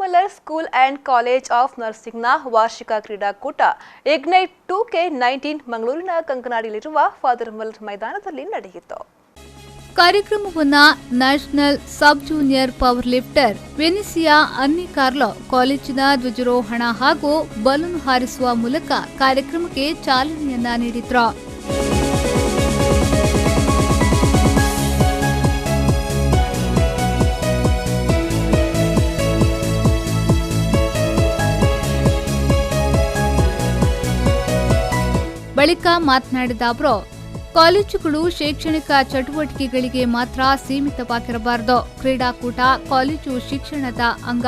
Muller school and college of ನರ್ಸಿಂಗ್ನ ವಾರ್ಷಿಕ ಕ್ರೀಡಾಕೂಟ ಇಗ್ನೈಟ್ 2K19 ಮಂಗಳೂರಿನ ಕಂಕನಾಡಿಯಲ್ಲಿರುವ ಫಾದರ್ ಮುಲ್ಲರ್ ಮೈದಾನದಲ್ಲಿ ನಡೆಯಿತು. ಕಾರ್ಯಕ್ರಮವನ್ನು national sub junior power lifter Venisia Annie Carlo ಕಾಲೇಜಿನ ಧ್ವಜಾರೋಹಣ ಹಾಗೂ ಬಲೂನ್ ಹಾರಿಸುವ ಮೂಲಕ ಕಾರ್ಯಕ್ರಮಕ್ಕೆ ಚಾಲನೆಯನ್ನ ನೀಡಿದ್ರು. ಬಳಿಕ ಮಾತನಾಡಿದ ಅವರು, ಕಾಲೇಜುಗಳು ಶೈಕ್ಷಣಿಕ ಚಟುವಟಿಕೆಗಳಿಗೆ ಮಾತ್ರ ಸೀಮಿತವಾಗಿರಬಾರದು. ಕ್ರೀಡಾಕೂಟ ಕಾಲೇಜು ಶಿಕ್ಷಣದ ಅಂಗ.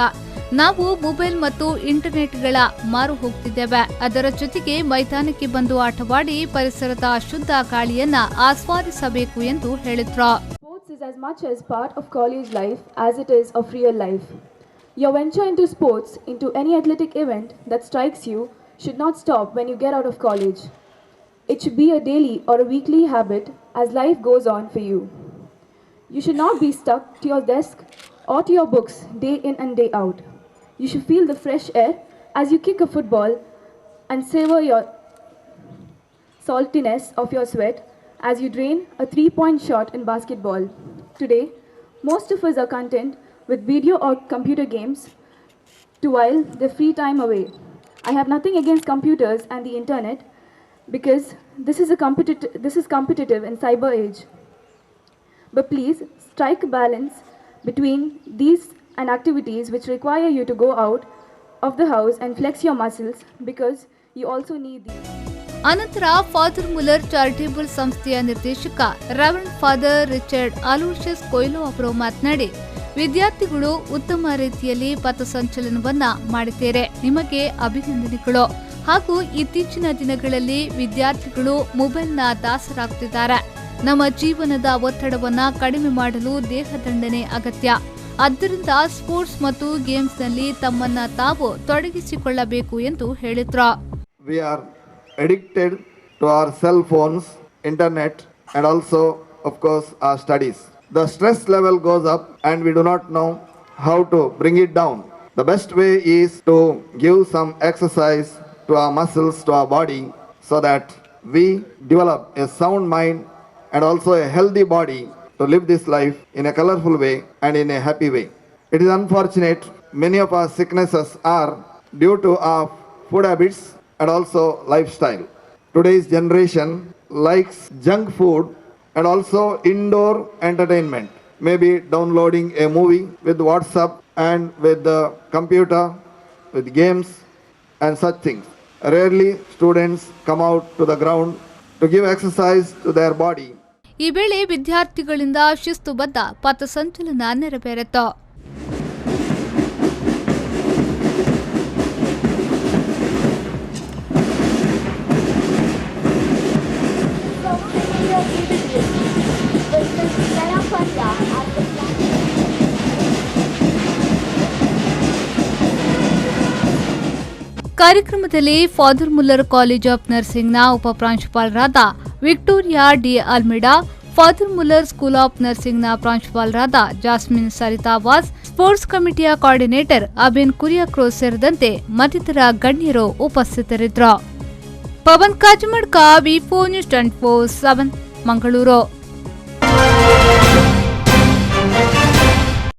ನಾವು ಮೊಬೈಲ್ ಮತ್ತು ಇಂಟರ್ನೆಟ್ಗಳ ಮಾರು ಹೋಗ್ತಿದ್ದೇವೆ. ಅದರ ಜೊತೆಗೆ ಮೈದಾನಕ್ಕೆ ಬಂದು ಆಟವಾಡಿ ಪರಿಸರದ ಶುದ್ಧ ಗಾಳಿಯನ್ನ ಆಸ್ವಾದಿಸಬೇಕು ಎಂದು ಹೇಳಿದ್ರು. Sports is as much as part of college life as it is of real life. Your venture into sports, into any athletic event that strikes you, should not stop when you get out of college. It should be a daily or a weekly habit as life goes on for you. You should not be stuck to your desk or to your books day in and day out. You should feel the fresh air as you kick a football and savor your saltiness of your sweat as you drain a 3-point shot in basketball. Today, most of us are content with video or computer games to while their free time away. I have nothing against computers and the internet, because this is competitive in cyber age. But please strike a balance between these and activities which require you to go out of the house and flex your muscles, because you also need these. ಅನಂತರ father Muller charitable ಸಂಸ್ಥೆಯ ನಿರ್ದೇಶಕ reverend father Richard Aloysius ಕೊಯ್ಲೋ ಅವರು ಮಾತನಾಡಿ, ವಿದ್ಯಾರ್ಥಿಗಳು ಉತ್ತಮ ರೀತಿಯಲ್ಲಿ ಪಥಸಂಚಲನವನ್ನ ಮಾಡಿದ್ದಾರೆ. ನಿಮಗೆ ಅಭಿನಂದನೆಗಳು. ಹಾಗೂ ಇತ್ತೀಚಿನ ದಿನಗಳಲ್ಲಿ ವಿದ್ಯಾರ್ಥಿಗಳು ಮೊಬೈಲ್ನ ದಾಸರಾಗುತ್ತಿದ್ದಾರೆ. ನಮ್ಮ ಜೀವನದ ಒತ್ತಡವನ್ನ ಕಡಿಮೆ ಮಾಡಲು ದೇಹದಂಡನೆ ಅಗತ್ಯ. ಆದ್ದರಿಂದ ಸ್ಪೋರ್ಟ್ಸ್ ಮತ್ತು ಗೇಮ್ಸ್ನಲ್ಲಿ ತಮ್ಮನ್ನ ತಾವು ತೊಡಗಿಸಿಕೊಳ್ಳಬೇಕು ಎಂದು ಹೇಳಿದ್ರು. We are addicted to our cell phones, internet and also of course our studies. The stress level goes up and we do not know how to bring it down. The best way is to give some exercise to our muscles, to our body, so that we develop a sound mind and also a healthy body to live this life in a colorful way and in a happy way. It is unfortunate many of our sicknesses are due to our food habits and also lifestyle. Today's generation likes junk food and also indoor entertainment, maybe downloading a movie with WhatsApp and with the computer, with games and such things. Rarely students come out to the ground to give exercise to their body. ಈ ವೇಳೆ ವಿದ್ಯಾರ್ಥಿಗಳಿಂದ ಶಿಸ್ತುಬದ್ಧ ಪಥಸಂಚಲನ ನೆರವೇರಿತು. ಕಾರ್ಯಕ್ರಮದಲ್ಲಿ father Muller college of ನರ್ಸಿಂಗ್ನ ಉಪಪ್ರಾಂಶುಪಾಲರಾದ Victoria D Almeida, father Muller school of ನರ್ಸಿಂಗ್ನ ಪ್ರಾಂಶುಪಾಲರಾದ ಜಾಸ್ಮಿನ್ ಸರಿತಾವಾಸ್, ಸ್ಪೋರ್ಟ್ಸ್ ಕಮಿಟಿಯ ಕೋಆರ್ಡಿನೇಟರ್ ಅಬಿನ್ ಕುರಿಯಾಕ್ರೋಸ್ ಸೇರಿದಂತೆ ಮತ್ತಿತರ ಗಣ್ಯರು ಉಪಸ್ಥಿತರಿದ್ದರು. Pavan Kajamadka, V4 news 24/7 Mangaluru.